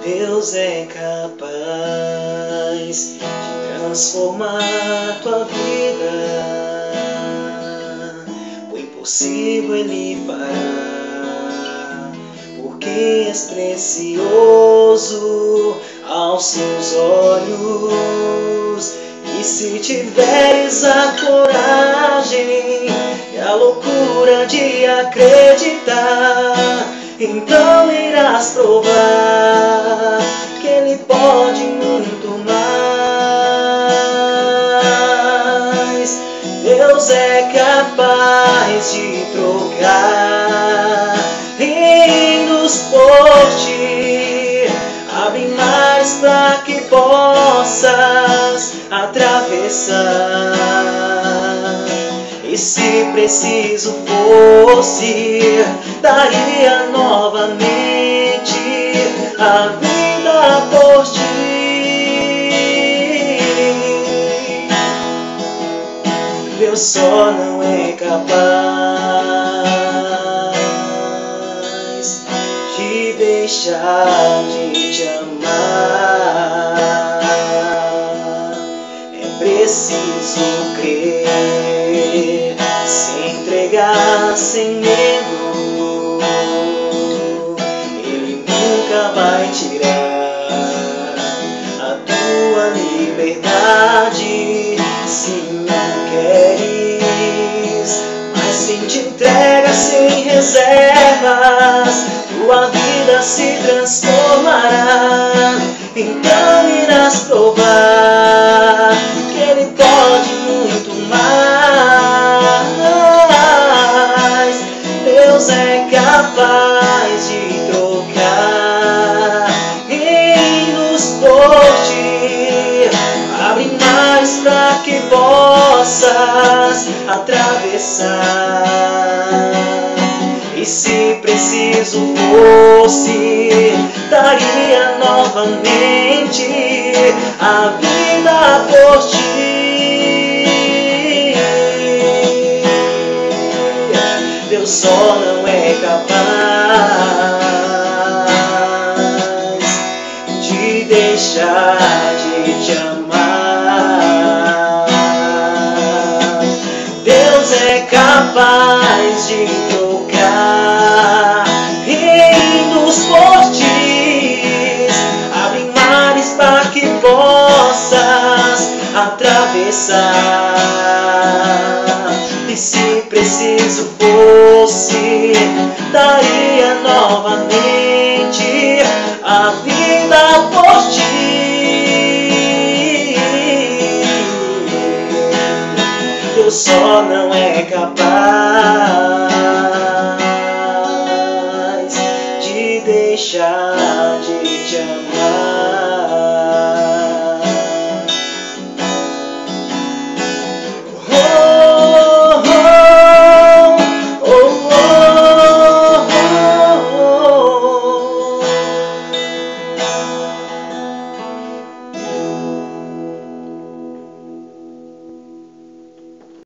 Deus é capaz de transformar tua vida. O impossível Ele fará, porque és precioso aos seus olhos. E se tiveres a coragem e a loucura de acreditar, então irás provar que Ele pode muito mais. Deus é capaz de trocar reinos por ti, abre mares para que possas atravessar. E se preciso fosse, daria novamente a vida por ti. Deus só não é capaz de deixar de te amar. É preciso crer, se entregar sem medo. Ele nunca vai tirar a tua liberdade se não queres, mas se te entrega sem reservas, tua vida se transformará. Então irás provar que Ele pode muito mais. Deus é capaz de trocar reinos por ti, abre mais para que possas atravessar. E se preciso fosse, daria novamente a vida por ti. Deus só não é capaz de deixar de te amar. Deus é capaz de trocar reinos por ti, abre mares para que possas atravessar. E se preciso fosse, daria novamente a vida por ti. Deus só não é capaz